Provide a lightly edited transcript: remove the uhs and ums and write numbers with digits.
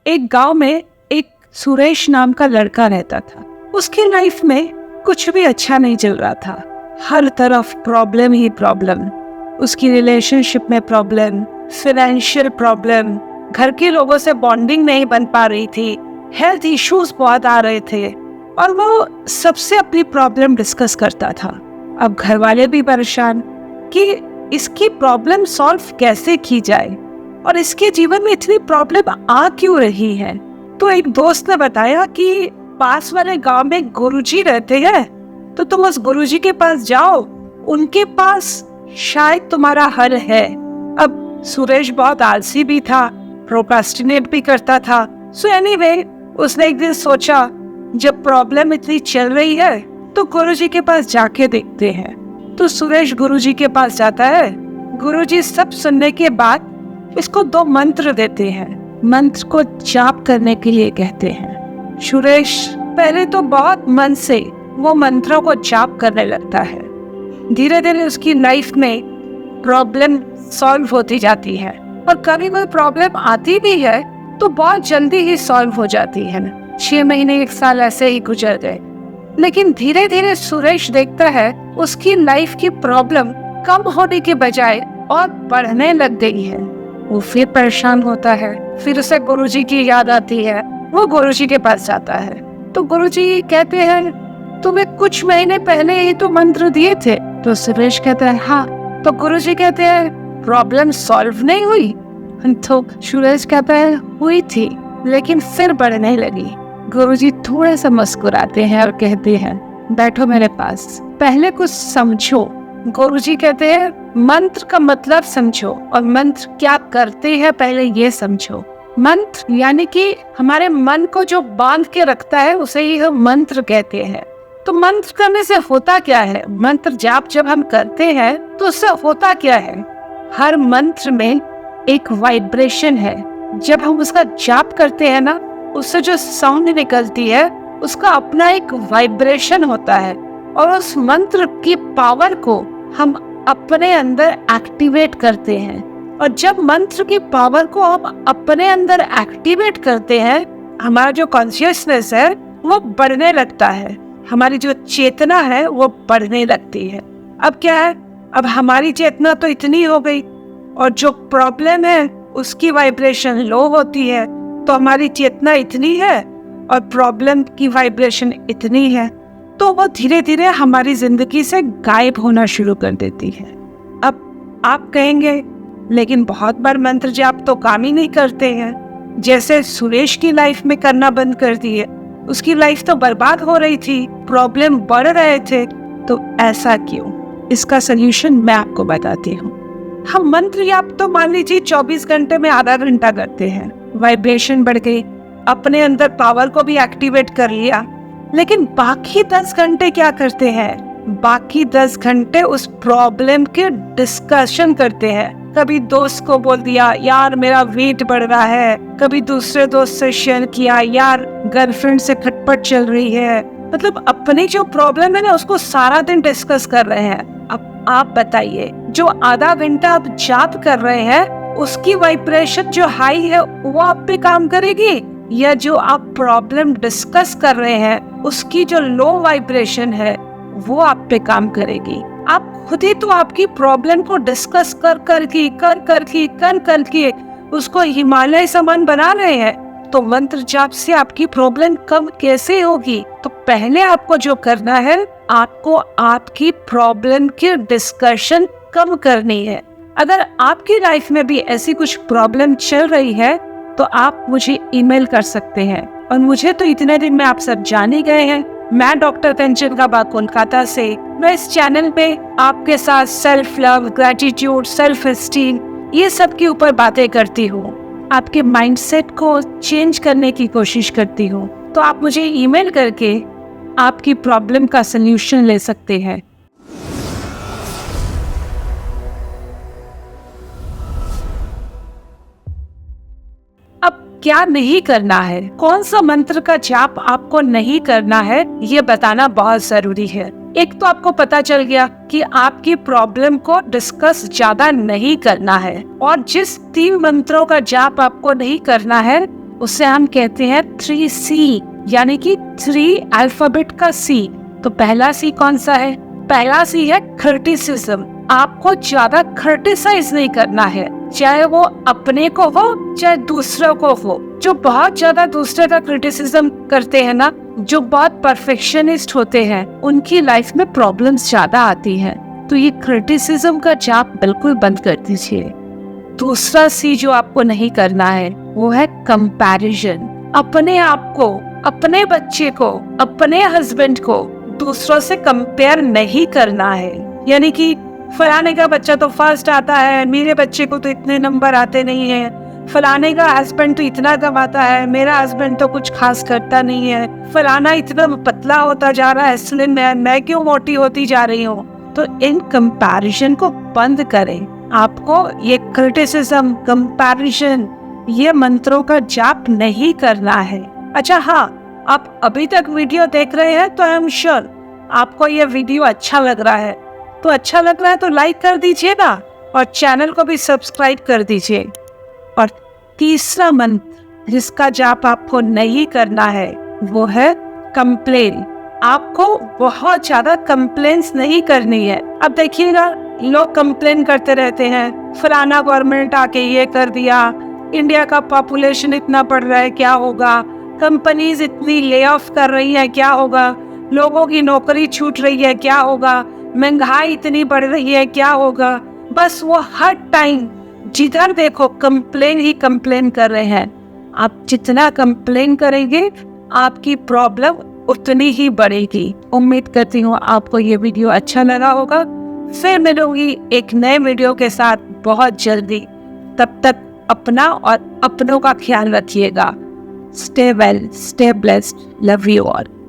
एक गांव में एक सुरेश नाम का लड़का रहता था। उसकी लाइफ में कुछ भी अच्छा नहीं चल रहा था। हर तरफ प्रॉब्लम ही प्रॉब्लम। उसकी रिलेशनशिप में प्रॉब्लम, फाइनेंशियल प्रॉब्लम, घर के लोगों से बॉन्डिंग नहीं बन पा रही थी, हेल्थ इश्यूज बहुत आ रहे थे और वो सबसे अपनी प्रॉब्लम डिस्कस करता था। अब घर वाले भी परेशान कि इसकी प्रॉब्लम सॉल्व कैसे की जाए और इसके जीवन में इतनी प्रॉब्लम आ क्यों रही है। तो एक दोस्त ने बताया कि पास वाले गांव में गुरुजी रहते हैं, तो तुम उस गुरुजी के पास जाओ, उनके पास शायद तुम्हारा हल है। अब सुरेश बहुत आलसी भी था, प्रोक्रास्टिनेट भी करता था। सो एनीवे, उसने एक दिन सोचा जब प्रॉब्लम इतनी चल रही है तो गुरुजी के पास जाके देखते हैं। तो सुरेश गुरुजी के पास जाता है। गुरुजी सब सुनने के बाद इसको 2 मंत्र देते हैं। मंत्र को जाप करने के लिए कहते हैं। सुरेश पहले तो बहुत मन से वो मंत्रों को जाप करने लगता है। धीरे धीरे उसकी लाइफ में प्रॉब्लम सॉल्व होती जाती है और कभी कोई प्रॉब्लम आती भी है तो बहुत जल्दी ही सॉल्व हो जाती है। 6 महीने 1 साल ऐसे ही गुजर गए। लेकिन धीरे धीरे सुरेश देखता है उसकी लाइफ की प्रॉब्लम कम होने के बजाय और बढ़ने लग गई है। वो फिर परेशान होता है। फिर उसे गुरुजी की याद आती है। वो गुरुजी के पास जाता है तो गुरुजी कहते हैं तुम्हें कुछ महीने पहले ही तो मंत्र दिए थे। तो सुरेश कहता है हाँ। तो गुरुजी कहते हैं प्रॉब्लम सॉल्व नहीं हुई। तो सुरेश कहता है हुई थी, लेकिन फिर बढ़ने लगी। गुरुजी थोड़ा सा मुस्कुराते हैं और कहते हैं बैठो मेरे पास, पहले कुछ समझो। गुरुजी कहते हैं मंत्र का मतलब समझो और मंत्र क्या करते हैं पहले ये समझो। मंत्र यानी कि हमारे मन को जो बांध के रखता है उसे ही हम मंत्र कहते हैं। तो मंत्र करने से होता क्या है? मंत्र जाप जब हम करते हैं तो उससे होता क्या है? हर मंत्र में एक वाइब्रेशन है। जब हम उसका जाप करते हैं ना, उससे जो साउंड निकलती है उसका अपना एक वाइब्रेशन होता है और उस मंत्र की पावर को हम अपने अंदर एक्टिवेट करते हैं। और जब मंत्र की पावर को हम अपने अंदर एक्टिवेट करते हैं, हमारा जो कॉन्शियसनेस है वो बढ़ने लगता है, हमारी जो चेतना है वो बढ़ने लगती है। अब क्या है, अब हमारी चेतना तो इतनी हो गई और जो प्रॉब्लम है उसकी वाइब्रेशन लो होती है, तो हमारी चेतना इतनी है और प्रॉब्लम की वाइब्रेशन इतनी है, तो वो धीरे धीरे हमारी जिंदगी से गायब होना शुरू कर देती है। अब आप कहेंगे लेकिन बहुत बार मंत्र जाप तो काम ही नहीं करते हैं, जैसे सुरेश की लाइफ में करना बंद कर दिए। उसकी लाइफ तो बर्बाद हो रही थी, प्रॉब्लम बढ़ रहे थे, तो ऐसा क्यों? इसका सल्यूशन मैं आपको बताती हूँ। हम मंत्र जाप तो मान लीजिए 24 घंटे में आधा घंटा करते हैं, वाइब्रेशन बढ़ गई, अपने अंदर पावर को भी एक्टिवेट कर लिया, लेकिन बाकी 10 घंटे क्या करते हैं? बाकी 10 घंटे उस प्रॉब्लम के डिस्कशन करते हैं। कभी दोस्त को बोल दिया यार मेरा वेट बढ़ रहा है, कभी दूसरे दोस्त से शेयर किया यार गर्लफ्रेंड से खटपट चल रही है। मतलब अपनी जो प्रॉब्लम है ना उसको सारा दिन डिस्कस कर रहे हैं। अब आप बताइए, जो आधा घंटा आप जाप कर रहे हैं उसकी वाइब्रेशन जो हाई है वो आप पे काम करेगी, या जो आप प्रॉब्लम डिस्कस कर रहे हैं उसकी जो लो वाइब्रेशन है वो आप पे काम करेगी? आप खुद ही तो आपकी प्रॉब्लम को डिस्कस कर करके उसको हिमालय समान बना रहे हैं। तो मंत्र जाप से आपकी प्रॉब्लम कम कैसे होगी? तो पहले आपको जो करना है, आपको आपकी प्रॉब्लम की डिस्कशन कम करनी है। अगर आपकी लाइफ में भी ऐसी कुछ प्रॉब्लम चल रही है तो आप मुझे ईमेल कर सकते हैं। और मुझे तो इतने दिन में आप सब जान ही गए हैं, मैं डॉक्टर कंचन गाबा कोलकाता से। मैं इस चैनल पे आपके साथ self love, gratitude, self esteem ये सब के ऊपर बातें करती हूँ। आपके माइंडसेट को चेंज करने की कोशिश करती हूँ। तो आप मुझे ईमेल करके आपकी प्रॉब्लम का सल्यूशन ले सकते हैं। क्या नहीं करना है, कौन सा मंत्र का जाप आपको नहीं करना है, ये बताना बहुत जरूरी है। एक तो आपको पता चल गया कि आपकी प्रॉब्लम को डिस्कस ज्यादा नहीं करना है, और जिस 3 मंत्रों का जाप आपको नहीं करना है उसे हम कहते हैं 3C, यानी कि 3 अल्फाबेट का C। तो पहला C कौन सा है? पहला C है क्रिटिसिज्म। आपको ज्यादा क्रिटिसाइज नहीं करना है, चाहे वो अपने को हो चाहे दूसरों को हो। जो बहुत ज्यादा दूसरे का क्रिटिसिज्म करते हैं ना, जो बहुत परफेक्शनिस्ट होते हैं, उनकी लाइफ में प्रॉब्लम्स ज्यादा आती हैं। तो ये क्रिटिसिज्म का जाप बिल्कुल बंद कर दीजिए। दूसरा C जो आपको नहीं करना है वो है कंपैरिजन। अपने आप को, अपने बच्चे को, अपने हस्बैंड को दूसरों से कंपेयर नहीं करना है। यानी कि फलाने का बच्चा तो फर्स्ट आता है, मेरे बच्चे को तो इतने नंबर आते नहीं है। फलाने का हस्बैंड तो इतना कमाता है, मेरा हस्बैंड तो कुछ खास करता नहीं है। फलाना इतना पतला होता जा रहा है, स्लिम है, मैं क्यों मोटी होती जा रही हूँ। तो इन कंपैरिजन को बंद करें। आपको ये क्रिटिसिज्म, कंपैरिजन, ये मंत्रों का जाप नहीं करना है। अच्छा हाँ, आप अभी तक वीडियो देख रहे हैं तो आई एम श्योर आपको ये वीडियो अच्छा लग रहा है। तो अच्छा लग रहा है तो लाइक कर दीजिएगा और चैनल को भी सब्सक्राइब कर दीजिए। और तीसरा मंत्र जिसका जाप आपको नहीं करना है वो है कंप्लेन। आपको बहुत ज्यादा कंप्लेन्स नहीं करनी है। अब देखिएगा, लोग कंप्लेन करते रहते हैं, फलाना गवर्नमेंट आके ये कर दिया, इंडिया का पॉपुलेशन इतना बढ़ रहा है, क्या होगा, कंपनीज इतनी ले ऑफ कर रही है, क्या होगा, लोगों की नौकरी छूट रही है, क्या होगा, महंगाई इतनी बढ़ रही है, क्या होगा। बस वो हर टाइम जिधर देखो कंप्लेन ही कंप्लेन कर रहे हैं। आप जितना कंप्लेन करेंगे आपकी प्रॉब्लम उतनी ही बढ़ेगी। उम्मीद करती हूँ आपको ये वीडियो अच्छा लगा होगा। फिर मिलूंगी एक नए वीडियो के साथ बहुत जल्दी। तब तक अपना और अपनों का ख्याल रखिएगा। Stay well, stay blessed. Love you all.